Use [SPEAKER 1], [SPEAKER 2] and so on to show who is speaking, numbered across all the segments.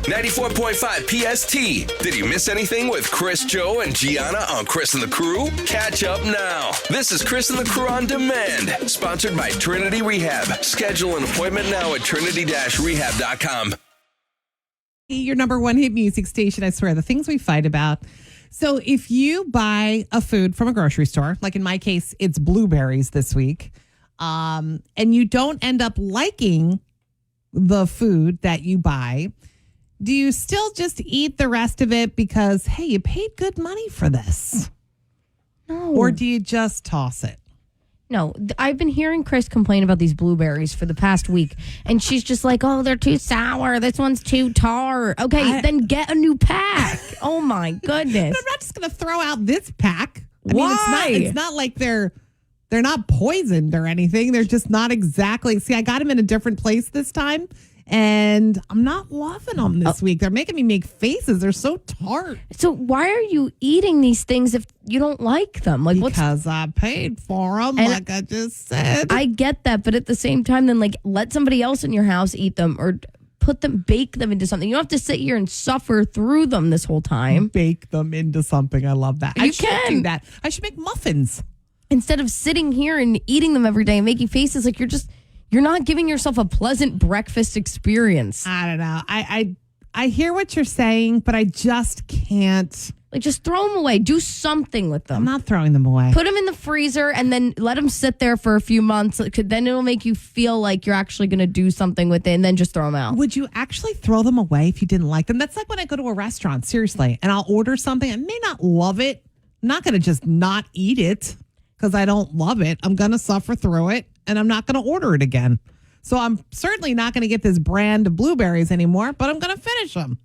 [SPEAKER 1] 94.5 PST. Did you miss anything with Chris, Joe, and Gianna on Chris and the Crew? Catch up now. This is Chris and the Crew on Demand, sponsored by Trinity Rehab. Schedule an appointment now at trinity-rehab.com.
[SPEAKER 2] Your number one hit music station, I swear. The things we fight about. So if you buy a food from a grocery store, like in my case, it's Blueberries this week, and you don't end up liking the food that you buy, do you still just eat the rest of it because, hey, you paid good money for this?
[SPEAKER 3] No.
[SPEAKER 2] Or do you just toss it?
[SPEAKER 3] No, I've been hearing Chris complain about these blueberries for the past week, and she's just like, oh, they're too sour. This one's too tart. Okay, then get a new pack. Oh, my goodness.
[SPEAKER 2] But I'm not just going to throw out this pack.
[SPEAKER 3] Why?
[SPEAKER 2] It's not like they're not poisoned or anything. They're just not exactly. See, I got them in a different place this time, and I'm not loving them this week. They're making me make faces. They're so tart.
[SPEAKER 3] So why are you eating these things if you don't like them? Like,
[SPEAKER 2] because I paid for them, like I just said.
[SPEAKER 3] I get that, but at the same time, then like let somebody else in your house eat them or bake them into something. You don't have to sit here and suffer through them this whole time.
[SPEAKER 2] Bake them into something. I love that. I should do that. I should make muffins.
[SPEAKER 3] Instead of sitting here and eating them every day and making faces like you're not giving yourself a pleasant breakfast experience.
[SPEAKER 2] I don't know. I hear what you're saying, but I just can't.
[SPEAKER 3] Like, just throw them away. Do something with them.
[SPEAKER 2] I'm not throwing them away.
[SPEAKER 3] Put them in the freezer and then let them sit there for a few months. Then it'll make you feel like you're actually going to do something with it, and then just throw them out.
[SPEAKER 2] Would you actually throw them away if you didn't like them? That's like when I go to a restaurant, seriously, and I'll order something. I may not love it. I'm not going to just not eat it because I don't love it. I'm going to suffer through it, and I'm not going to order it again. So I'm certainly not going to get this brand of blueberries anymore, but I'm going to finish them.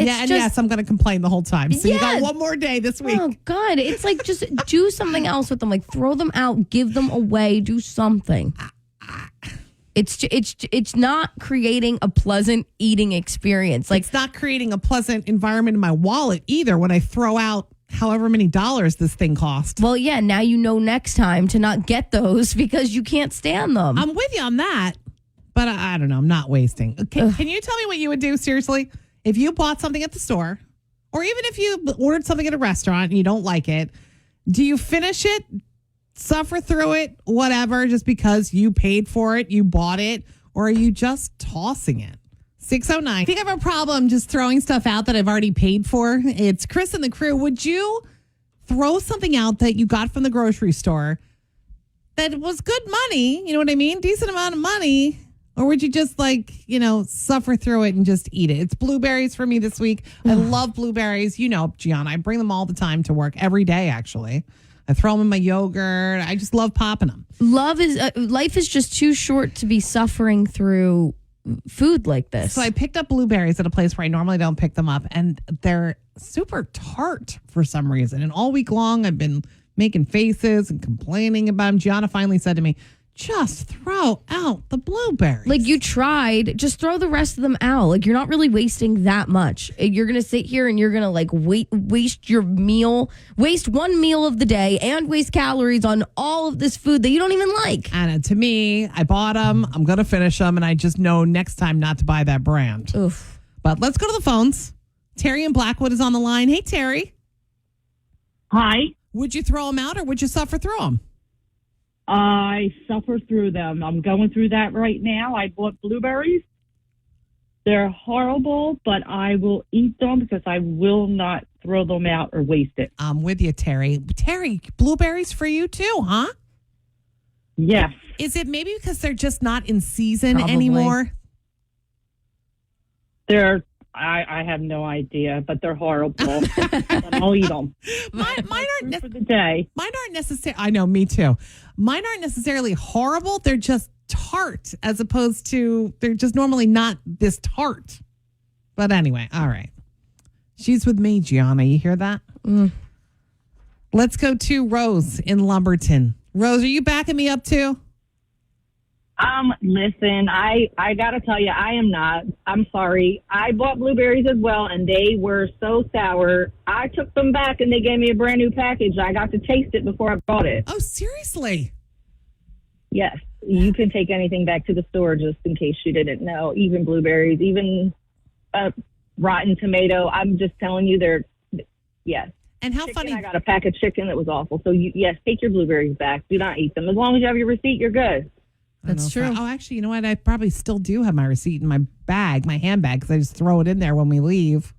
[SPEAKER 2] Yes, I'm going to complain the whole time. So you got one more day this week.
[SPEAKER 3] Oh, God. It's like just do something else with them. Like throw them out, give them away, do something. It's not creating a pleasant eating experience. Like,
[SPEAKER 2] it's not creating a pleasant environment in my wallet either when I throw out however many dollars this thing cost.
[SPEAKER 3] Well, yeah, now you know next time to not get those because you can't stand them.
[SPEAKER 2] I'm with you on that, but I don't know. I'm not wasting. Can you tell me what you would do, seriously? If you bought something at the store, or even if you ordered something at a restaurant and you don't like it, do you finish it, suffer through it, whatever, just because you paid for it, you bought it, or are you just tossing it? 609. If you have a problem just throwing stuff out that I've already paid for, it's Chris and the Crew. Would you throw something out that you got from the grocery store that was good money, you know what I mean? Decent amount of money. Or would you just suffer through it and just eat it? It's blueberries for me this week. I love blueberries. You know, Gianna, I bring them all the time to work every day, actually. I throw them in my yogurt. I just love popping them.
[SPEAKER 3] Life is just too short to be suffering through food like this.
[SPEAKER 2] So I picked up blueberries at a place where I normally don't pick them up, and they're super tart for some reason. And all week long, I've been making faces and complaining about them. Gianna finally said to me, just throw out the blueberries.
[SPEAKER 3] Like, you tried, just throw the rest of them out. Like, you're not really wasting that much. You're going to sit here and you're going to waste your meal, waste one meal of the day and waste calories on all of this food that you don't even like.
[SPEAKER 2] Anna, to me, I bought them. I'm going to finish them. And I just know next time not to buy that brand.
[SPEAKER 3] Oof.
[SPEAKER 2] But let's go to the phones. Terry in Blackwood is on the line. Hey, Terry.
[SPEAKER 4] Hi.
[SPEAKER 2] Would you throw them out or would you suffer through them?
[SPEAKER 4] I suffer through them. I'm going through that right now. I bought blueberries. They're horrible, but I will eat them because I will not throw them out or waste it.
[SPEAKER 2] I'm with you, Terry. Terry, blueberries for you too, huh?
[SPEAKER 4] Yes.
[SPEAKER 2] Is it maybe because they're just not in season
[SPEAKER 3] Probably.
[SPEAKER 2] anymore?
[SPEAKER 4] I have no idea, but they're horrible. But I'll eat them.
[SPEAKER 2] Mine aren't
[SPEAKER 4] for the day.
[SPEAKER 2] Mine aren't necessarily. I know, me too. Mine aren't necessarily horrible. They're just tart, as opposed to they're just normally not this tart. But anyway, all right. She's with me, Gianna. You hear that? Let's go to Rose in Lumberton. Rose, are you backing me up too?
[SPEAKER 5] Listen, I gotta tell you, I am not. I'm sorry. I bought blueberries as well, and they were so sour. I took them back, and they gave me a brand new package. I got to taste it before I bought it.
[SPEAKER 2] Oh, seriously?
[SPEAKER 5] Yes. You can take anything back to the store just in case you didn't know. Even blueberries, even rotten tomato. I'm just telling you, yes.
[SPEAKER 2] And how
[SPEAKER 5] Chicken,
[SPEAKER 2] funny.
[SPEAKER 5] I got a pack of chicken that was awful. So, yes, take your blueberries back. Do not eat them. As long as you have your receipt, you're good.
[SPEAKER 3] That's true.
[SPEAKER 2] Oh, actually, you know what? I probably still do have my receipt in my bag, my handbag, because I just throw it in there when we leave.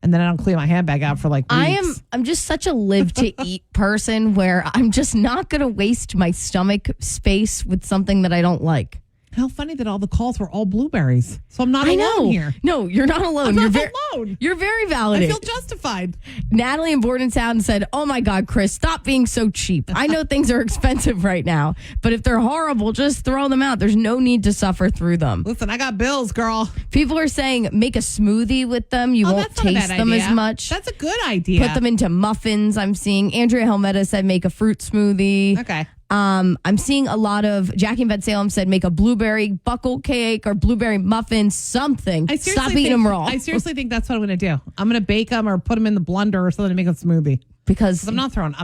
[SPEAKER 2] And then I don't clean my handbag out for like weeks.
[SPEAKER 3] I'm just such a live to eat person where I'm just not going to waste my stomach space with something that I don't like.
[SPEAKER 2] How funny that all the calls were all blueberries. So I'm not alone here.
[SPEAKER 3] No, you're not alone.
[SPEAKER 2] I'm
[SPEAKER 3] You're
[SPEAKER 2] not alone.
[SPEAKER 3] You're very
[SPEAKER 2] I
[SPEAKER 3] validated.
[SPEAKER 2] feel justified.
[SPEAKER 3] Natalie in Bordentown said, "Oh my God, Chris, stop being so cheap. I know things are expensive right now, but if they're horrible, just throw them out. There's no need to suffer through them."
[SPEAKER 2] Listen, I got bills, girl.
[SPEAKER 3] People are saying make a smoothie with them. You won't
[SPEAKER 2] that's not a
[SPEAKER 3] taste
[SPEAKER 2] bad
[SPEAKER 3] them
[SPEAKER 2] idea.
[SPEAKER 3] as much.
[SPEAKER 2] That's a good idea.
[SPEAKER 3] Put them into muffins. I'm seeing Andrea Helmeta said make a fruit smoothie.
[SPEAKER 2] Okay.
[SPEAKER 3] I'm seeing a lot of Jackie in Vet Salem said make a blueberry buckle cake or blueberry muffin, something. Stop eating them raw.
[SPEAKER 2] I seriously think that's what I'm going to do. I'm going to bake them or put them in the blender or something to make a smoothie.
[SPEAKER 3] because
[SPEAKER 2] I'm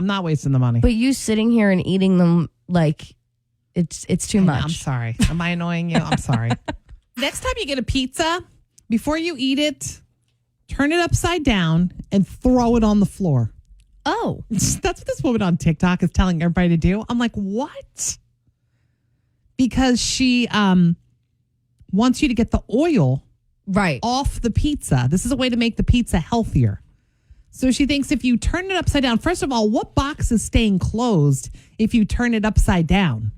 [SPEAKER 2] not wasting the money.
[SPEAKER 3] But you sitting here and eating them like it's too much.
[SPEAKER 2] I'm sorry. Am I annoying you? I'm sorry. Next time you get a pizza, before you eat it, turn it upside down and throw it on the floor.
[SPEAKER 3] Oh,
[SPEAKER 2] That's what this woman on TikTok is telling everybody to do. I'm like, what? Because she wants you to get the oil
[SPEAKER 3] right.
[SPEAKER 2] off the pizza. This is a way to make the pizza healthier. So she thinks if you turn it upside down, first of all, what box is staying closed if you turn it upside down?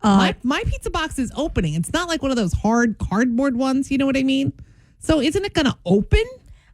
[SPEAKER 2] My pizza box is opening. It's not like one of those hard cardboard ones. You know what I mean? So isn't it going to open?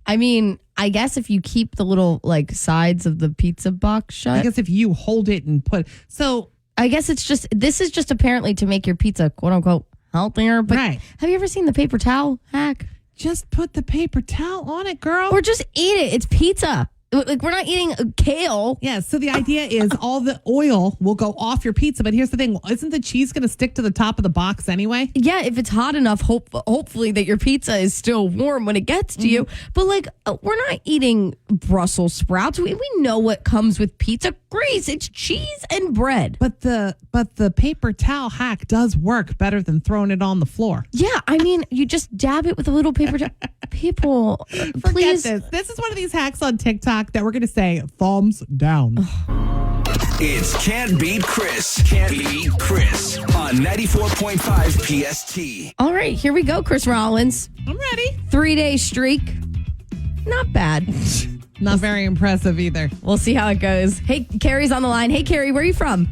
[SPEAKER 3] I mean, I guess if you keep the little like sides of the pizza box shut.
[SPEAKER 2] I guess if you hold it and put so
[SPEAKER 3] I guess this is just apparently to make your pizza quote unquote healthier. But
[SPEAKER 2] right.
[SPEAKER 3] Have you ever seen the paper towel hack?
[SPEAKER 2] Just put the paper towel on it, girl.
[SPEAKER 3] Or just eat it. It's pizza. Like we're not eating kale.
[SPEAKER 2] Yeah, so the idea is all the oil will go off your pizza. But here's the thing. Isn't the cheese going to stick to the top of the box anyway?
[SPEAKER 3] Yeah, if it's hot enough, hopefully that your pizza is still warm when it gets to you. But like, we're not eating Brussels sprouts. We know what comes with pizza. Grease. It's cheese and bread.
[SPEAKER 2] But the paper towel hack does work better than throwing it on the floor.
[SPEAKER 3] Yeah, I mean, you just dab it with a little paper towel. People, please.
[SPEAKER 2] Forget this. This is one of these hacks on TikTok that we're going to say thumbs down.
[SPEAKER 1] It's Can't Beat Chris. Can't Beat Chris on 94.5 PST.
[SPEAKER 3] All right, here we go, Chris Rollins.
[SPEAKER 2] I'm ready.
[SPEAKER 3] 3-day streak. Not bad.
[SPEAKER 2] Not very impressive either.
[SPEAKER 3] We'll see how it goes. Hey, Carrie's on the line. Hey, Carrie, where are you from?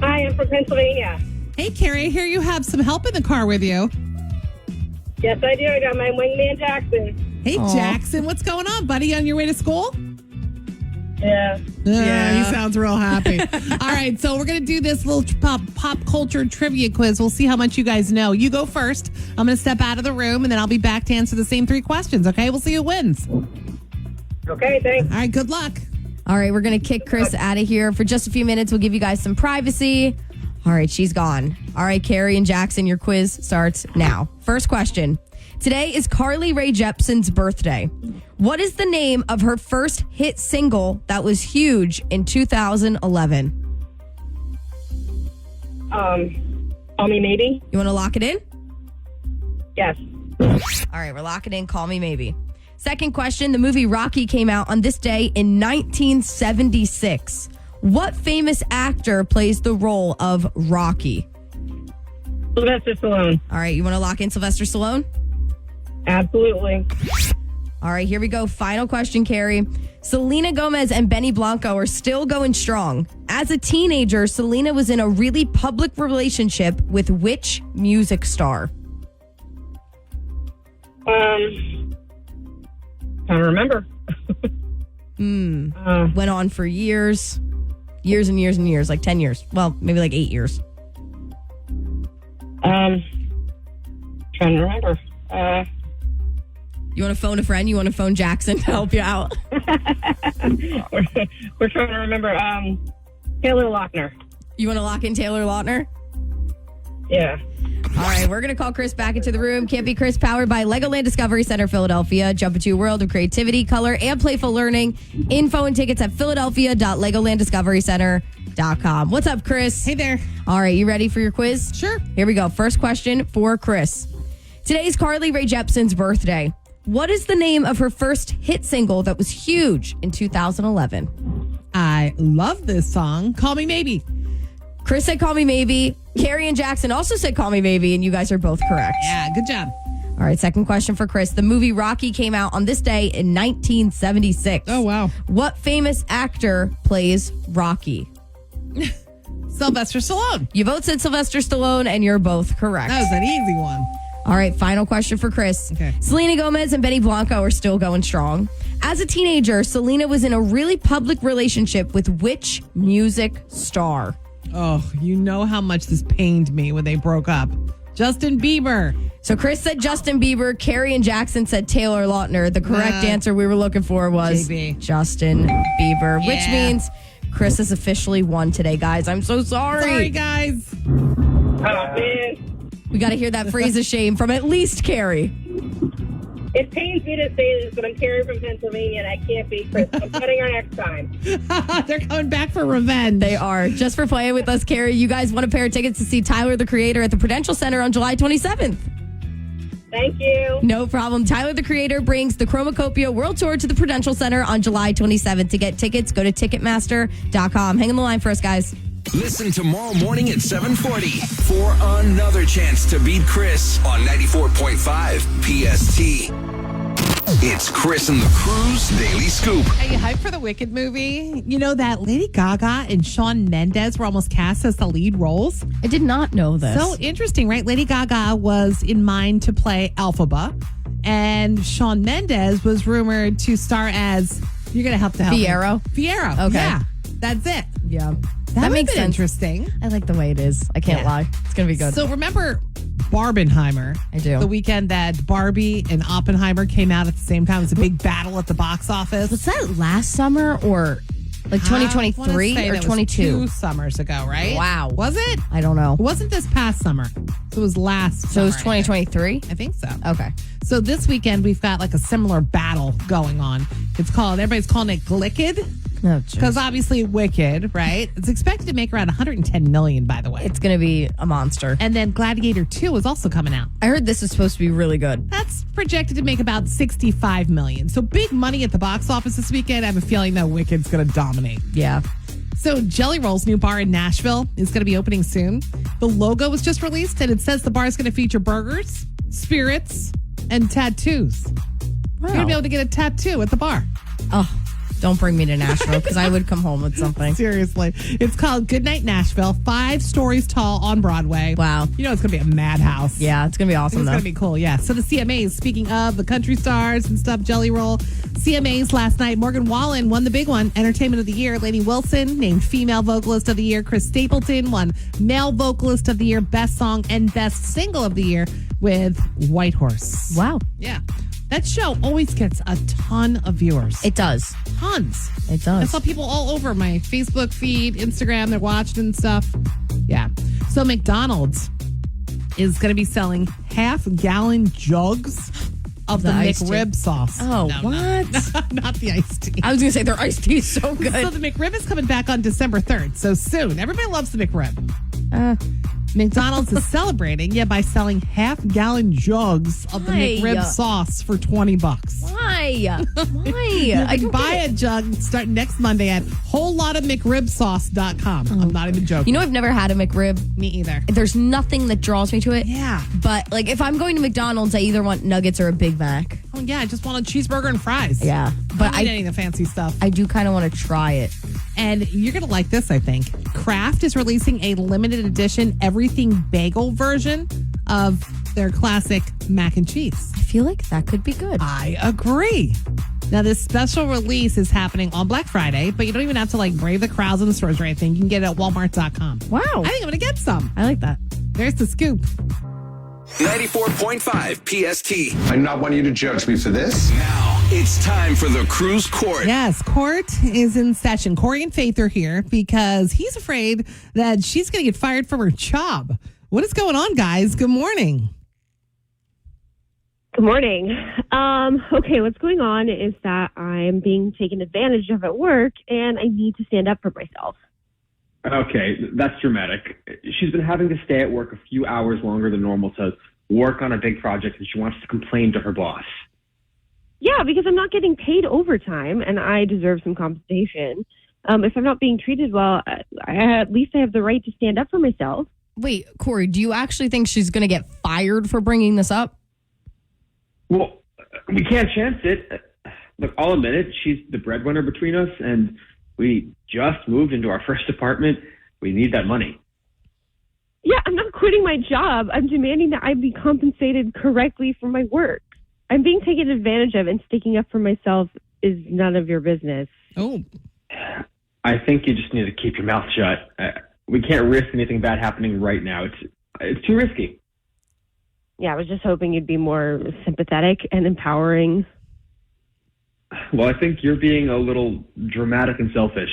[SPEAKER 5] I am from Pennsylvania.
[SPEAKER 2] Hey, Carrie, I hear you have some help in the car with you.
[SPEAKER 5] Yes, I do. I got my wingman Jackson.
[SPEAKER 2] Hey,
[SPEAKER 3] Aw.
[SPEAKER 2] Jackson, what's going on, buddy? On your way to school?
[SPEAKER 5] Yeah.
[SPEAKER 2] Yeah, he sounds real happy. All right, so we're going to do this little pop culture trivia quiz. We'll see how much you guys know. You go first. I'm going to step out of the room, and then I'll be back to answer the same 3 questions, okay? We'll see who wins.
[SPEAKER 5] Okay, thanks.
[SPEAKER 2] All right, good luck.
[SPEAKER 3] All right, we're going to kick Chris out of here for just a few minutes. We'll give you guys some privacy. All right, she's gone. All right, Carrie and Jackson, your quiz starts now. First question. Today is Carly Rae Jepsen's birthday. What is the name of her first hit single that was huge in 2011?
[SPEAKER 5] Call me maybe.
[SPEAKER 3] You want to lock it in?
[SPEAKER 5] Yes.
[SPEAKER 3] All right, we're locking in. Call me maybe. Second question. The movie Rocky came out on this day in 1976. What famous actor plays the role of Rocky?
[SPEAKER 5] Sylvester Stallone.
[SPEAKER 3] All right, you want to lock in Sylvester Stallone?
[SPEAKER 5] Absolutely.
[SPEAKER 3] All right, here we go. Final question, Carrie. Selena Gomez and Benny Blanco are still going strong. As a teenager, Selena was in a really public relationship with which music star?
[SPEAKER 5] Trying to remember.
[SPEAKER 3] Went on for years and years and years, like 10 years. Well, maybe like 8 years.
[SPEAKER 5] Trying to remember.
[SPEAKER 3] You want to phone a friend? You want to phone Jackson to help you out?
[SPEAKER 5] We're trying to remember. Taylor Lautner.
[SPEAKER 3] You want to lock in Taylor Lautner?
[SPEAKER 5] Yeah.
[SPEAKER 3] All right, we're going to call Chris back into the room. Can't Be Chris, powered by Legoland Discovery Center, Philadelphia. Jump into a world of creativity, color, and playful learning. Info and tickets at philadelphia.legolanddiscoverycenter.com. What's up, Chris?
[SPEAKER 2] Hey there.
[SPEAKER 3] All right, you ready for your quiz?
[SPEAKER 2] Sure.
[SPEAKER 3] Here we go. First question for Chris. Today's Carly Rae Jepsen's birthday. What is the name of her first hit single that was huge in 2011?
[SPEAKER 2] I love this song. Call Me Maybe.
[SPEAKER 3] Chris said Call Me Maybe. Carrie and Jackson also said Call Me Maybe, and you guys are both correct.
[SPEAKER 2] Yeah, good job.
[SPEAKER 3] All right, second question for Chris. The movie Rocky came out on this day in 1976.
[SPEAKER 2] Oh, wow.
[SPEAKER 3] What famous actor plays Rocky?
[SPEAKER 2] Sylvester Stallone.
[SPEAKER 3] You both said Sylvester Stallone, and you're both correct.
[SPEAKER 2] That was an easy one.
[SPEAKER 3] All right, final question for Chris.
[SPEAKER 2] Okay.
[SPEAKER 3] Selena Gomez and Benny Blanco are still going strong. As a teenager, Selena was in a really public relationship with which music star?
[SPEAKER 2] Oh, you know how much this pained me when they broke up. Justin Bieber.
[SPEAKER 3] So Chris said Justin Bieber. Carrie and Jackson said Taylor Lautner. The correct answer we were looking for was
[SPEAKER 2] JB.
[SPEAKER 3] Justin Bieber, which
[SPEAKER 2] Yeah.
[SPEAKER 3] means Chris has officially won today, guys. I'm so sorry.
[SPEAKER 2] Sorry, guys.
[SPEAKER 5] Oh, man.
[SPEAKER 3] We got to hear that phrase of shame from at least Carrie.
[SPEAKER 5] It pains me to say this, but I'm Carrie from Pennsylvania, and I can't beat Chris. I'm cutting her next time.
[SPEAKER 2] They're coming back for revenge.
[SPEAKER 3] They are. Just for playing with us, Carrie, you guys won a pair of tickets to see Tyler, the Creator, at the Prudential Center on July 27th.
[SPEAKER 5] Thank you.
[SPEAKER 3] No problem. Tyler, the Creator, brings the Chromacopia World Tour to the Prudential Center on July 27th. To get tickets, go to Ticketmaster.com. Hang on the line for us, guys.
[SPEAKER 1] Listen tomorrow morning at 7:40 for another chance to beat Chris on 94.5 PST. It's Chris and the Crew's Daily Scoop.
[SPEAKER 2] Are you hyped for the Wicked movie? You know that Lady Gaga and Shawn Mendes were almost cast as the lead roles?
[SPEAKER 3] I did not know this.
[SPEAKER 2] So interesting, right? Lady Gaga was in mind to play Elphaba, and Shawn Mendes was rumored to star as, you're going to have to help
[SPEAKER 3] Fiyero?
[SPEAKER 2] me. Fiyero.
[SPEAKER 3] Okay.
[SPEAKER 2] Yeah, that's it.
[SPEAKER 3] Yeah.
[SPEAKER 2] That
[SPEAKER 3] makes
[SPEAKER 2] makes
[SPEAKER 3] sense.
[SPEAKER 2] interesting.
[SPEAKER 3] I like the way it is. I can't
[SPEAKER 2] Yeah.
[SPEAKER 3] lie. It's going to be good.
[SPEAKER 2] So remember Barbenheimer?
[SPEAKER 3] I do.
[SPEAKER 2] The weekend that Barbie and Oppenheimer came out at the same time. It was a big battle at the box office.
[SPEAKER 3] was that last summer or like 2023 or 22?
[SPEAKER 2] 2 summers ago, right?
[SPEAKER 3] Wow.
[SPEAKER 2] Was it?
[SPEAKER 3] I don't know.
[SPEAKER 2] It wasn't this past summer. So it was last
[SPEAKER 3] So it
[SPEAKER 2] summer,
[SPEAKER 3] was 2023?
[SPEAKER 2] I think so.
[SPEAKER 3] Okay.
[SPEAKER 2] So this weekend we've got like a similar battle going on. It's called, everybody's calling it Glicked.
[SPEAKER 3] Oh,
[SPEAKER 2] Because obviously Wicked, right? It's expected to make around 110 million, by the way.
[SPEAKER 3] it's going to be a monster.
[SPEAKER 2] And then Gladiator 2 is also coming out.
[SPEAKER 3] I heard this is supposed to be really good.
[SPEAKER 2] That's projected to make about 65 million. So big money at the box office this weekend. I have a feeling that Wicked's going to dominate.
[SPEAKER 3] Yeah.
[SPEAKER 2] So Jelly Roll's new bar in Nashville is going to be opening soon. The logo was just released, and it says the bar is going to feature burgers, spirits, and tattoos. You're going to be able to get a tattoo at the bar.
[SPEAKER 3] Oh, don't bring me to Nashville because I would come home with something.
[SPEAKER 2] Seriously. It's called Goodnight Nashville, 5 stories tall on Broadway.
[SPEAKER 3] Wow.
[SPEAKER 2] You know it's going to be a madhouse.
[SPEAKER 3] Yeah, it's going to be awesome,
[SPEAKER 2] It's
[SPEAKER 3] though.
[SPEAKER 2] going to be cool, yeah. So the CMAs, speaking of the country stars and stuff, Jelly Roll. CMAs last night, Morgan Wallen won the big one, Entertainment of the Year. Lady Wilson named Female Vocalist of the Year. Chris Stapleton won Male Vocalist of the Year, Best Song, and Best Single of the Year with White Horse.
[SPEAKER 3] Wow.
[SPEAKER 2] Yeah. That show always gets a ton of viewers.
[SPEAKER 3] It does.
[SPEAKER 2] Tons.
[SPEAKER 3] It
[SPEAKER 2] I
[SPEAKER 3] does.
[SPEAKER 2] saw people all over my Facebook feed, Instagram, they're watching and stuff. Yeah. So McDonald's is going to be selling half-gallon jugs of the
[SPEAKER 3] iced tea.
[SPEAKER 2] McRib sauce.
[SPEAKER 3] Oh,
[SPEAKER 2] No,
[SPEAKER 3] what?
[SPEAKER 2] not the iced tea.
[SPEAKER 3] I was going to say their iced tea is so good.
[SPEAKER 2] So the McRib is coming back on December 3rd. So soon. Everybody loves the McRib. McDonald's is celebrating, by selling half-gallon jugs of the
[SPEAKER 3] Why?
[SPEAKER 2] McRib sauce for $20.
[SPEAKER 3] Why? Why?
[SPEAKER 2] You
[SPEAKER 3] I
[SPEAKER 2] can
[SPEAKER 3] don't
[SPEAKER 2] buy
[SPEAKER 3] get
[SPEAKER 2] a
[SPEAKER 3] it.
[SPEAKER 2] jug starting next Monday at wholelotofmcribsauce.com. I'm not even joking.
[SPEAKER 3] You know, I've never had a McRib.
[SPEAKER 2] Me either.
[SPEAKER 3] There's nothing that draws me to it.
[SPEAKER 2] Yeah.
[SPEAKER 3] But like, if I'm going to McDonald's, I either want nuggets or a Big Mac.
[SPEAKER 2] Oh, yeah. I just want a cheeseburger and fries.
[SPEAKER 3] Yeah.
[SPEAKER 2] But
[SPEAKER 3] But
[SPEAKER 2] I don't need
[SPEAKER 3] I
[SPEAKER 2] any of the fancy stuff.
[SPEAKER 3] I do kind of want to try it.
[SPEAKER 2] And you're going to like this, I think. Kraft is releasing a limited edition everything bagel version of their classic mac and cheese.
[SPEAKER 3] I feel like that could be good.
[SPEAKER 2] I agree. Now, this special release is happening on Black Friday, but you don't even have to brave the crowds in the stores or anything. You can get it at Walmart.com.
[SPEAKER 3] Wow.
[SPEAKER 2] I think I'm going to get some.
[SPEAKER 3] I like that.
[SPEAKER 2] There's the scoop.
[SPEAKER 1] 94.5 PST.
[SPEAKER 6] I do not want you to judge me for this.
[SPEAKER 1] Now it's time for the Cruise Court.
[SPEAKER 2] Yes, court is in session. Corey and Faith are here because he's afraid that she's going to get fired from her job. What is going on, guys? Good morning.
[SPEAKER 7] Good morning. Okay, what's going on is that I'm being taken advantage of at work, and I need to stand up for myself.
[SPEAKER 8] Okay, that's dramatic. She's been having to stay at work a few hours longer than normal to work on a big project, and she wants to complain to her boss.
[SPEAKER 7] Yeah, because I'm not getting paid overtime, and I deserve some compensation. If I'm not being treated well, at least I have the right to stand up for myself.
[SPEAKER 3] Wait, Corey, do you actually think she's going to get fired for bringing this up?
[SPEAKER 8] Well, we can't chance it. Look, I'll admit it. She's the breadwinner between us, and we just moved into our first apartment. We need that money.
[SPEAKER 7] Yeah, I'm not quitting my job. I'm demanding that I be compensated correctly for my work. I'm being taken advantage of, and sticking up for myself is none of your business.
[SPEAKER 2] Oh.
[SPEAKER 8] I think you just need to keep your mouth shut. We can't risk anything bad happening right now. It's too risky.
[SPEAKER 7] Yeah, I was just hoping you'd be more sympathetic and empowering.
[SPEAKER 8] Well, I think you're being a little dramatic and selfish.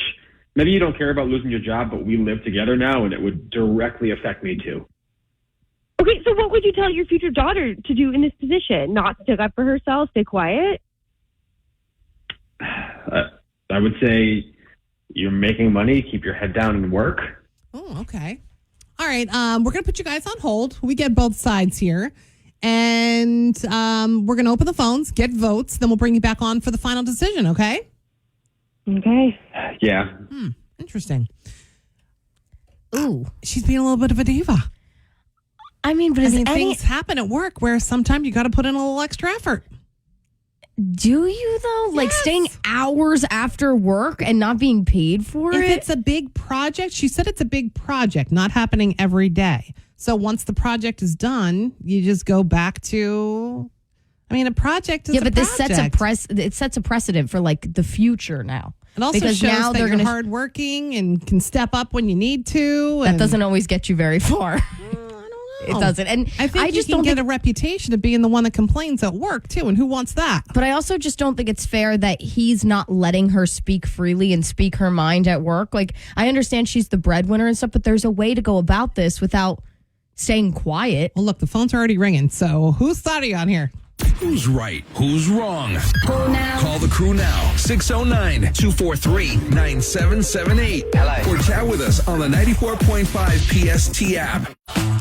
[SPEAKER 8] Maybe you don't care about losing your job, but we live together now, and it would directly affect me too.
[SPEAKER 7] Okay, so what would you tell your future daughter to do in this position? Not stick up for herself, stay quiet?
[SPEAKER 8] I would say you're making money, keep your head down and work.
[SPEAKER 2] Oh, okay. All right. We're going to put you guys on hold. We get both sides here. And we're going to open the phones, get votes. Then we'll bring you back on for the final decision, okay?
[SPEAKER 7] Okay.
[SPEAKER 8] Yeah.
[SPEAKER 2] Interesting.
[SPEAKER 3] Ooh.
[SPEAKER 2] She's being a little bit of a diva.
[SPEAKER 3] I mean, but
[SPEAKER 2] things happen at work where sometimes you got to put in a little extra effort.
[SPEAKER 3] Do you, though? Like
[SPEAKER 2] Yes.
[SPEAKER 3] staying hours after work and not being paid for
[SPEAKER 2] If
[SPEAKER 3] it?
[SPEAKER 2] it's a big project, she said it's a big project, not happening every day. So once the project is done, you just go back to, a project is
[SPEAKER 3] yeah,
[SPEAKER 2] a
[SPEAKER 3] but this
[SPEAKER 2] project.
[SPEAKER 3] it sets a precedent for like the future now.
[SPEAKER 2] It also
[SPEAKER 3] because
[SPEAKER 2] shows
[SPEAKER 3] now
[SPEAKER 2] that
[SPEAKER 3] they're
[SPEAKER 2] you're
[SPEAKER 3] gonna
[SPEAKER 2] hardworking and can step up when you need to.
[SPEAKER 3] that
[SPEAKER 2] and-
[SPEAKER 3] doesn't always get you very far. It doesn't. And
[SPEAKER 2] I think you
[SPEAKER 3] just
[SPEAKER 2] can
[SPEAKER 3] don't
[SPEAKER 2] get
[SPEAKER 3] think,
[SPEAKER 2] a reputation of being the one that complains at work too, and who wants that?
[SPEAKER 3] but I also just don't think it's fair that he's not letting her speak freely and speak her mind at work. Like, I understand she's the breadwinner and stuff, but there's a way to go about this without staying quiet.
[SPEAKER 2] Well, look, the phones are already ringing. So whose side are you on here?
[SPEAKER 1] Who's right? Who's wrong? Call the crew now. 609-243-9778. Hello. Or chat with us on the 94.5 PST app.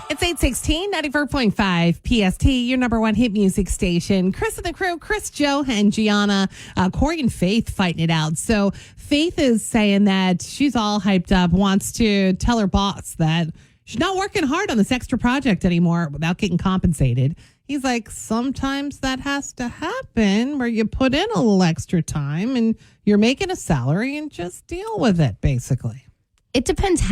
[SPEAKER 2] It's 816 94.5 PST, your number one hit music station. Chris and the crew, Chris, Joe, and Gianna, Corey and Faith fighting it out. So Faith is saying that she's all hyped up, wants to tell her boss that she's not working hard on this extra project anymore without getting compensated. He's like, sometimes that has to happen where you put in a little extra time and you're making a salary and just deal with it, basically.
[SPEAKER 3] It depends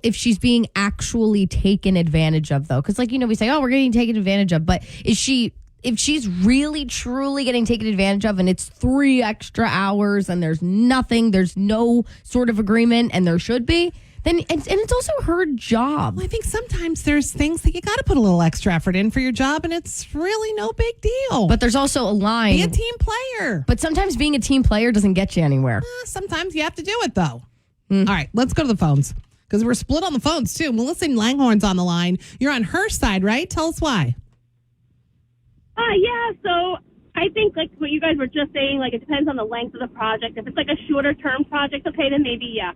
[SPEAKER 3] if she's being actually taken advantage of, though. Because, we say, oh, we're getting taken advantage of. But if she's really, truly getting taken advantage of and it's 3 extra hours and there's no sort of agreement and there should be, then it's also her job.
[SPEAKER 2] Well, I think sometimes there's things that you got to put a little extra effort in for your job, and it's really no big deal.
[SPEAKER 3] But there's also a line.
[SPEAKER 2] Be a team player.
[SPEAKER 3] But sometimes being a team player doesn't get you anywhere.
[SPEAKER 2] Sometimes you have to do it, though. All right, let's go to the phones because we're split on the phones, too. Melissa Langhorn's on the line. You're on her side, right? Tell us why.
[SPEAKER 9] Yeah, so I think like what you guys were just saying, like it depends on the length of the project. If it's like a shorter term project, okay, then maybe, yeah.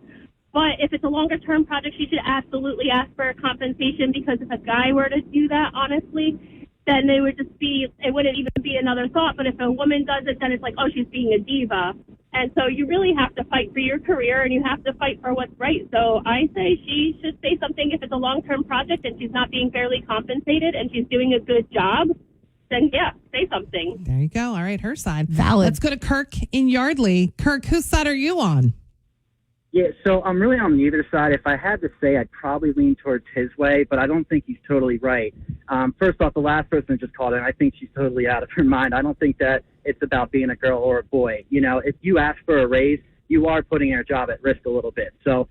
[SPEAKER 9] But if it's a longer term project, she should absolutely ask for compensation because if a guy were to do that, honestly, then it wouldn't even be another thought. But if a woman does it, then it's like, oh, she's being a diva. And so you really have to fight for your career and you have to fight for what's right. So I say she should say something if it's a long-term project and she's not being fairly compensated and she's doing a good job, then yeah, say something.
[SPEAKER 2] There you go. All right, her side.
[SPEAKER 3] Valid.
[SPEAKER 2] Let's go to Kirk in Yardley. Kirk, whose side are you on?
[SPEAKER 10] Yeah, so I'm really on neither side. If I had to say, I'd probably lean towards his way, but I don't think he's totally right. First off, the last person that just called in, I think she's totally out of her mind. I don't think that it's about being a girl or a boy. If you ask for a raise, you are putting your job at risk a little bit. So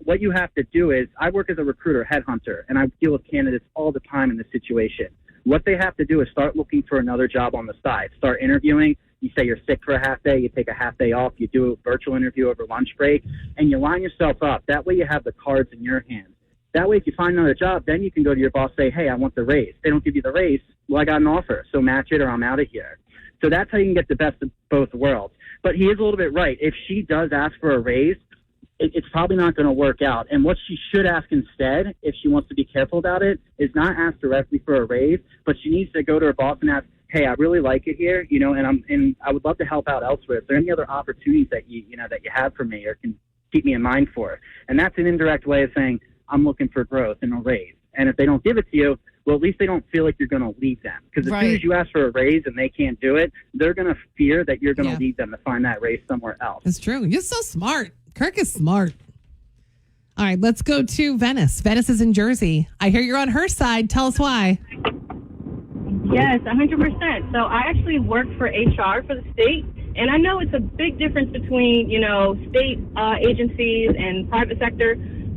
[SPEAKER 10] what you have to do is, I work as a recruiter, headhunter, and I deal with candidates all the time in this situation. What they have to do is start looking for another job on the side, start interviewing. You say you're sick for a half day, you take a half day off, you do a virtual interview over lunch break, and you line yourself up. That way you have the cards in your hands. That way if you find another job, then you can go to your boss, say, hey, I want the raise. They don't give you the raise, well, I got an offer, so match it or I'm out of here. So that's how you can get the best of both worlds. But he is a little bit right. If she does ask for a raise, it's probably not going to work out. And what she should ask instead, if she wants to be careful about it, is not ask directly for a raise, but she needs to go to her boss and ask, hey, I really like it here, and I would love to help out elsewhere. Is there any other opportunities that you have for me or can keep me in mind for? And that's an indirect way of saying I'm looking for growth and a raise. And if they don't give it to you, well, at least they don't feel like you're going to leave them. Because as soon as you ask for a raise and they can't do it, they're going to fear that you're going to leave them to find that raise somewhere else.
[SPEAKER 2] It's true. You're so smart. Kirk is smart. All right, let's go to Venice. Venice is in Jersey. I hear you're on her side. Tell us why.
[SPEAKER 11] Yes, 100%. So I actually work for HR for the state, and I know it's a big difference between, state agencies and private sector.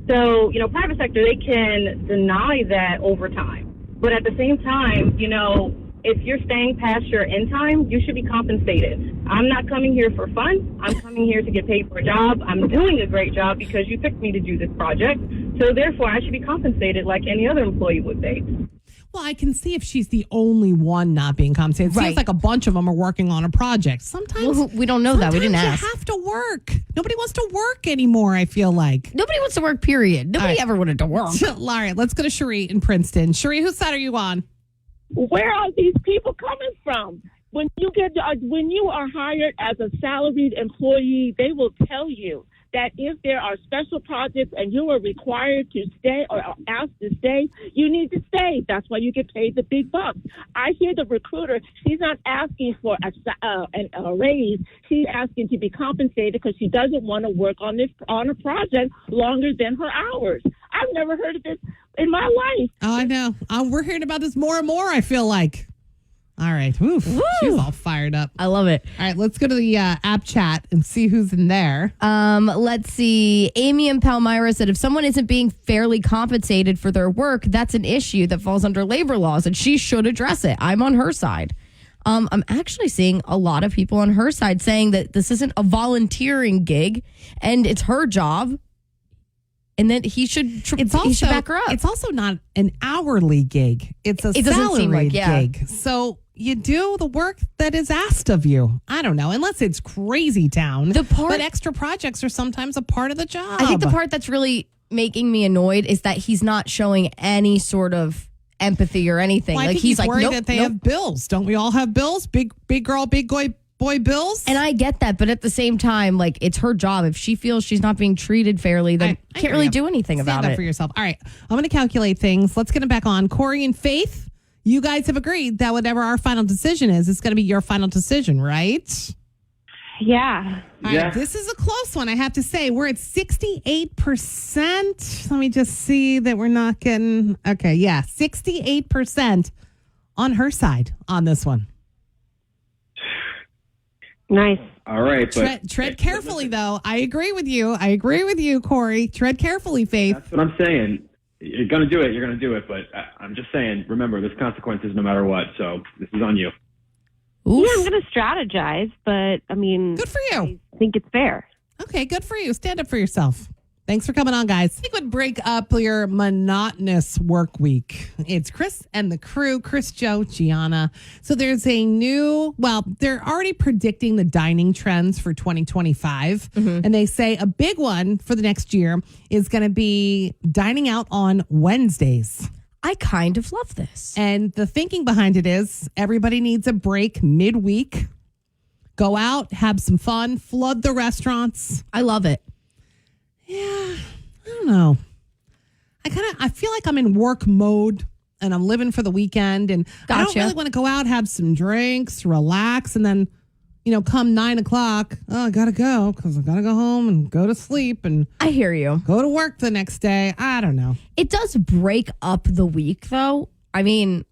[SPEAKER 11] So, private sector, they can deny that overtime. But at the same time, if you're staying past your end time, you should be compensated. I'm not coming here for fun. I'm coming here to get paid for a job. I'm doing a great job because you picked me to do this project. So therefore, I should be compensated like any other employee would be.
[SPEAKER 2] Well, I can see if she's the only one not being compensated. It seems like a bunch of them are working on a project. Sometimes
[SPEAKER 3] we don't know that. We didn't ask.
[SPEAKER 2] You have to work. Nobody wants to work anymore, I feel like.
[SPEAKER 3] Nobody wants to work, period. Nobody ever wanted to work.
[SPEAKER 2] All right, let's go to Cherie in Princeton. Cherie, whose side are you on?
[SPEAKER 12] Where are these people coming from? When you are hired as a salaried employee, they will tell you that if there are special projects and you are required to stay or are asked to stay, you need to stay. That's why you get paid the big bucks. I hear the recruiter, she's not asking for a raise. She's asking to be compensated because she doesn't want to work on a project longer than her hours. I've never heard of this in my life.
[SPEAKER 2] Oh, I know. We're hearing about this more and more, I feel like. All right. Oof. She's all fired up.
[SPEAKER 3] I love it.
[SPEAKER 2] All right, let's go to the app chat and see who's in there.
[SPEAKER 3] Let's see. Amy and Palmyra said if someone isn't being fairly compensated for their work, that's an issue that falls under labor laws, and she should address it. I'm on her side. I'm actually seeing a lot of people on her side saying that this isn't a volunteering gig, and it's her job. And then he should back her up.
[SPEAKER 2] It's also not an hourly gig. It's a salaried gig. So you do the work that is asked of you. I don't know, unless it's crazy town. But extra projects are sometimes a part of the job.
[SPEAKER 3] I think the part that's really making me annoyed is that he's not showing any sort of empathy or anything.
[SPEAKER 2] Well, he's like, worried that they have bills. Don't we all have bills? Big girl, big boy bills.
[SPEAKER 3] And I get that, but at the same time, like, it's her job. If she feels she's not being treated fairly, then I can't really do anything about it.
[SPEAKER 2] Stand up for yourself. All right, I'm going to calculate things. Let's get them back on. Corey and Faith, you guys have agreed that whatever our final decision is, it's going to be your final decision, right?
[SPEAKER 7] Yeah.
[SPEAKER 2] All right, this is a close one, I have to say. We're at 68%. Let me just see that we're not getting... Okay, 68% on her side on this one.
[SPEAKER 7] Nice.
[SPEAKER 8] All right. But
[SPEAKER 2] tread carefully, though. I agree with you. Corey. Tread carefully, Faith.
[SPEAKER 8] That's what I'm saying. You're going to do it. You're going to do it. But I'm just saying, remember, there's consequences no matter what. So this is on you.
[SPEAKER 7] Oof. Yeah, I'm going to strategize, but I mean,
[SPEAKER 2] good for you.
[SPEAKER 7] I think it's fair.
[SPEAKER 2] Okay, good for you. Stand up for yourself. Thanks for coming on, guys. I think would break up your monotonous work week. It's Chris and the crew, Chris, Joe, Gianna. So there's a new, they're already predicting the dining trends for 2025. Mm-hmm. And they say a big one for the next year is going to be dining out on Wednesdays.
[SPEAKER 3] I kind of love this.
[SPEAKER 2] And the thinking behind it is everybody needs a break midweek. Go out, have some fun, flood the restaurants.
[SPEAKER 3] I love it.
[SPEAKER 2] Yeah, I don't know. I feel like I'm in work mode and I'm living for the weekend and I don't really want to go out, have some drinks, relax, and then, come 9:00, I gotta go because I gotta go home and go to sleep and
[SPEAKER 3] I hear you.
[SPEAKER 2] Go to work the next day. I don't know.
[SPEAKER 3] It does break up the week though. I mean,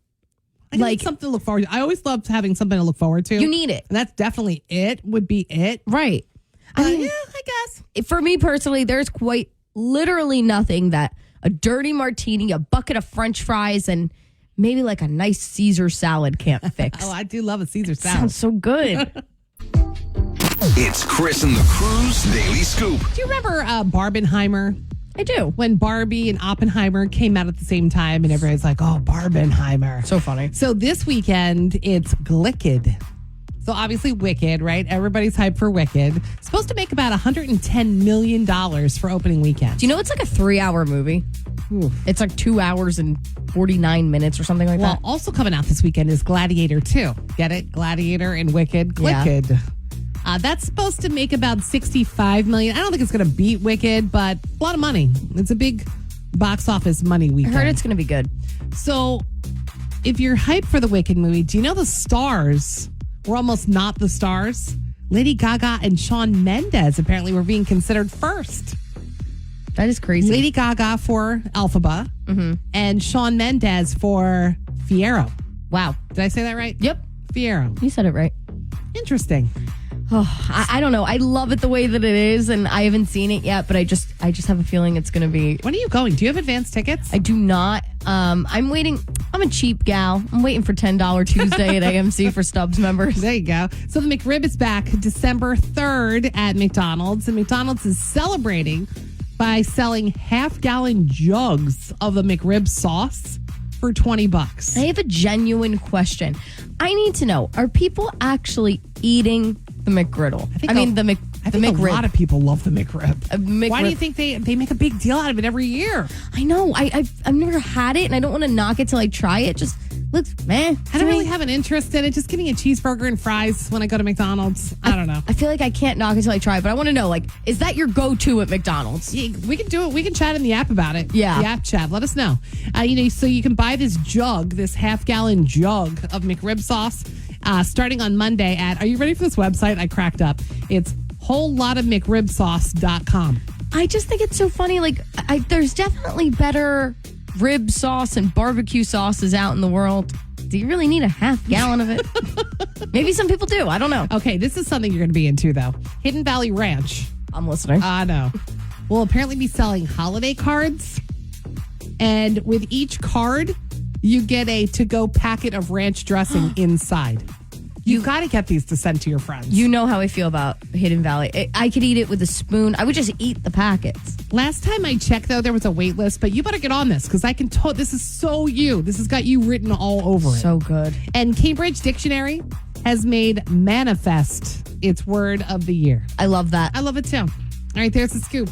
[SPEAKER 2] like something to look forward to. I always loved having something to look forward to.
[SPEAKER 3] You need it.
[SPEAKER 2] And that's definitely would be it.
[SPEAKER 3] Right. I mean,
[SPEAKER 2] I guess.
[SPEAKER 3] For me personally, there's quite literally nothing that a dirty martini, a bucket of French fries, and maybe like a nice Caesar salad can't fix.
[SPEAKER 2] Oh, I do love a Caesar salad.
[SPEAKER 3] Sounds so good.
[SPEAKER 1] It's Chris and the Crew's Daily Scoop.
[SPEAKER 2] Do you remember Barbenheimer?
[SPEAKER 3] I do.
[SPEAKER 2] When Barbie and Oppenheimer came out at the same time and everybody's like, oh, Barbenheimer.
[SPEAKER 3] So funny.
[SPEAKER 2] So this weekend, it's Glicked. So obviously Wicked, right? Everybody's hyped for Wicked. It's supposed to make about $110 million for opening weekend.
[SPEAKER 3] Do you know it's like a 3-hour movie? It's like 2 hours and 49 minutes or something like
[SPEAKER 2] Well,
[SPEAKER 3] that.
[SPEAKER 2] also coming out this weekend is Gladiator 2. Get it? Gladiator and Wicked.
[SPEAKER 3] Yeah.
[SPEAKER 2] Wicked. That's supposed to make about $65 million. I don't think it's going to beat Wicked, but a lot of money. It's a big box office money
[SPEAKER 3] I
[SPEAKER 2] weekend.
[SPEAKER 3] heard it's going to be good.
[SPEAKER 2] So, if you're hyped for the Wicked movie, do you know the stars were almost not the stars? Lady Gaga and Shawn Mendes apparently were being considered first.
[SPEAKER 3] That is crazy.
[SPEAKER 2] Lady Gaga for Elphaba and Shawn Mendes for Fierro.
[SPEAKER 3] Wow.
[SPEAKER 2] Did I say that right?
[SPEAKER 3] Yep.
[SPEAKER 2] Fierro.
[SPEAKER 3] You said it right.
[SPEAKER 2] Interesting.
[SPEAKER 3] Oh, I don't know. I love it the way that it is, and I haven't seen it yet, but I just have a feeling it's going to be.
[SPEAKER 2] When are you going? Do you have advance tickets?
[SPEAKER 3] I do not. I'm waiting. I'm a cheap gal. I'm waiting for $10 Tuesday at AMC for Stubbs members.
[SPEAKER 2] There you go. So the McRib is back December 3rd at McDonald's, and McDonald's is celebrating by selling half-gallon jugs of the McRib sauce for $20.
[SPEAKER 3] I have a genuine question. I need to know: are people actually eating the McGriddle?
[SPEAKER 2] I think
[SPEAKER 3] McRib.
[SPEAKER 2] a lot of people love the McRib.
[SPEAKER 3] McRib.
[SPEAKER 2] Why do you think they make a big deal out of it every year?
[SPEAKER 3] I know. I've never had it, and I don't want to knock it till I try it. Just looks, man.
[SPEAKER 2] I don't really have an interest in it. Just give me a cheeseburger and fries when I go to McDonald's. I don't know.
[SPEAKER 3] I feel like I can't knock it till I try it, but I want to know, like, is that your go-to at McDonald's?
[SPEAKER 2] Yeah, we can do it. We can chat in the app about it.
[SPEAKER 3] Yeah.
[SPEAKER 2] The app chat. Let us know. So you can buy this jug, this half-gallon jug of McRib sauce starting on Monday at, are you ready for this website? I cracked up. It's wholelotofmcribsauce.com.
[SPEAKER 3] I just think it's so funny. Like, there's definitely better rib sauce and barbecue sauces out in the world. Do you really need a half gallon of it? Maybe some people do. I don't know.
[SPEAKER 2] Okay, this is something you're going to be into, though. Hidden Valley Ranch.
[SPEAKER 3] I'm listening.
[SPEAKER 2] I know. Will apparently be selling holiday cards. And with each card, you get a to-go packet of ranch dressing inside. You've got to get these to send to your friends.
[SPEAKER 3] You know how I feel about Hidden Valley. I could eat it with a spoon. I would just eat the packets.
[SPEAKER 2] Last time I checked, though, there was a wait list, but you better get on this because I can tell this is so you. This has got you written all over it.
[SPEAKER 3] So good.
[SPEAKER 2] And Cambridge Dictionary has made manifest its word of the year.
[SPEAKER 3] I love that.
[SPEAKER 2] I love it, too. All right, there's the scoop.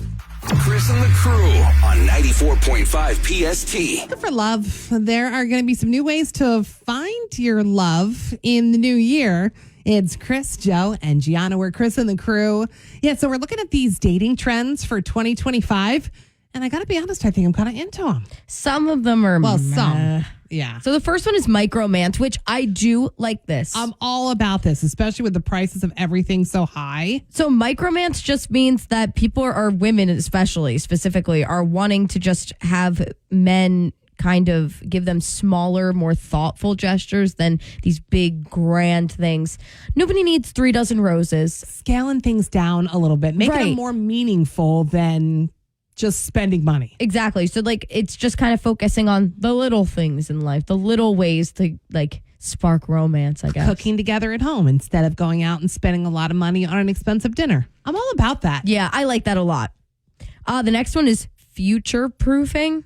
[SPEAKER 1] Chris and the Crew on 94.5 PST.
[SPEAKER 2] Looking for love. There are going to be some new ways to find your love in the new year. It's Chris, Joe, and Gianna. We're Chris and the Crew. Yeah, so we're looking at these dating trends for 2025. And I got to be honest, I think I'm kind of into them.
[SPEAKER 3] Some of them are
[SPEAKER 2] some. Yeah.
[SPEAKER 3] So the first one is micromance, which I do like this.
[SPEAKER 2] I'm all about this, especially with the prices of everything so high.
[SPEAKER 3] So micromance just means that people are women especially, specifically, are wanting to just have men kind of give them smaller, more thoughtful gestures than these big, grand things. Nobody needs 3 dozen roses.
[SPEAKER 2] Scaling things down a little bit. Making them more meaningful than just spending money.
[SPEAKER 3] Exactly. So like it's just kind of focusing on the little things in life, the little ways to like spark romance, I guess.
[SPEAKER 2] Cooking together at home instead of going out and spending a lot of money on an expensive dinner. I'm all about that.
[SPEAKER 3] Yeah, I like that a lot. The next one is future proofing.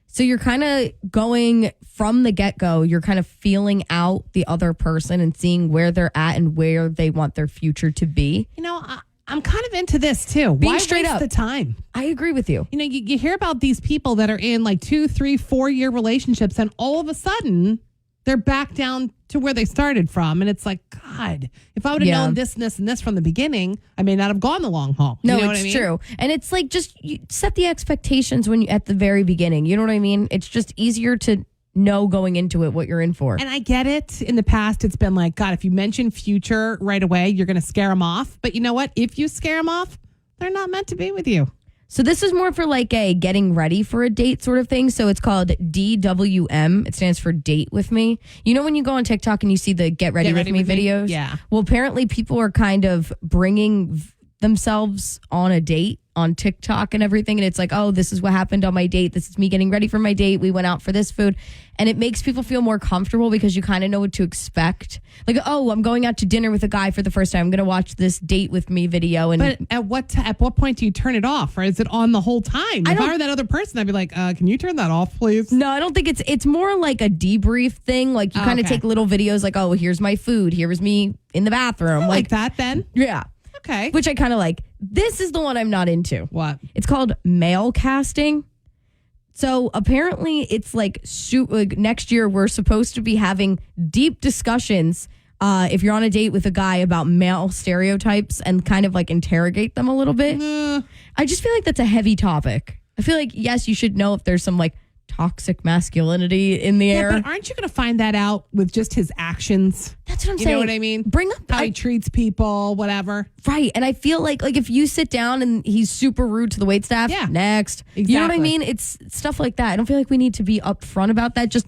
[SPEAKER 3] So you're kind of going from the get-go, you're kind of feeling out the other person and seeing where they're at and where they want their future to be.
[SPEAKER 2] You know, I'm kind of into this too.
[SPEAKER 3] Being
[SPEAKER 2] Why
[SPEAKER 3] straight
[SPEAKER 2] waste
[SPEAKER 3] up
[SPEAKER 2] the time?
[SPEAKER 3] I agree with you.
[SPEAKER 2] You know, you hear about these people that are in like 2, 3, 4 year relationships, and all of a sudden they're back down to where they started from. And it's like, God, if I would have known this, and this, and this from the beginning, I may not have gone the long haul.
[SPEAKER 3] No,
[SPEAKER 2] you know
[SPEAKER 3] it's
[SPEAKER 2] what I mean?
[SPEAKER 3] true. And it's like just you set the expectations when you at the very beginning. You know what I mean? It's just easier to know going into it what you're in for.
[SPEAKER 2] And I get it. In the past, it's been like, God, if you mention future right away, you're going to scare them off. But you know what? If you scare them off, they're not meant to be with you.
[SPEAKER 3] So this is more for like a getting ready for a date sort of thing. So it's called DWM. It stands for Date With Me. You know when you go on TikTok and you see the Get Ready With Me videos?
[SPEAKER 2] Yeah.
[SPEAKER 3] Well, apparently people are kind of bringing themselves on a date on TikTok and everything. And it's like, oh, this is what happened on my date. This is me getting ready for my date. We went out for this food. And it makes people feel more comfortable because you kind of know what to expect. Like, oh, I'm going out to dinner with a guy for the first time. I'm going to watch this Date With Me video. And
[SPEAKER 2] but at what point do you turn it off? Or is it on the whole time? If I were that other person, I'd be like, can you turn that off, please?
[SPEAKER 3] No, I don't think it's more like a debrief thing. Like you kind of take little videos like, oh, here's my food. Here was me in the bathroom.
[SPEAKER 2] I like that then.
[SPEAKER 3] Yeah.
[SPEAKER 2] Okay.
[SPEAKER 3] Which I kind of like. This is the one I'm not into.
[SPEAKER 2] What?
[SPEAKER 3] It's called mail casting. So apparently it's like next year we're supposed to be having deep discussions if you're on a date with a guy about male stereotypes and kind of like interrogate them a little bit. I just feel like that's a heavy topic. I feel like, yes, you should know if there's some like toxic masculinity in the air.
[SPEAKER 2] But aren't you going to find that out with just his actions?
[SPEAKER 3] That's what I'm saying.
[SPEAKER 2] You know what I mean?
[SPEAKER 3] Bring up
[SPEAKER 2] how he treats people, whatever.
[SPEAKER 3] Right. And I feel like if you sit down and he's super rude to the waitstaff, next.
[SPEAKER 2] Exactly.
[SPEAKER 3] You know what I mean? It's stuff like that. I don't feel like we need to be upfront about that. Just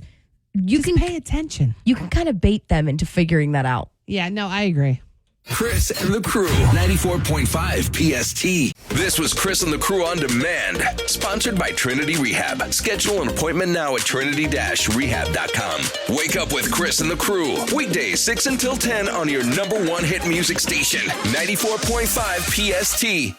[SPEAKER 3] can
[SPEAKER 2] pay attention.
[SPEAKER 3] You can kind of bait them into figuring that out.
[SPEAKER 2] Yeah, no, I agree.
[SPEAKER 1] Chris and the Crew, 94.5 PST. This was Chris and the Crew on Demand, sponsored by Trinity Rehab. Schedule an appointment now at trinity-rehab.com. Wake up with Chris and the Crew, weekdays 6 until 10 on your number one hit music station, 94.5 PST.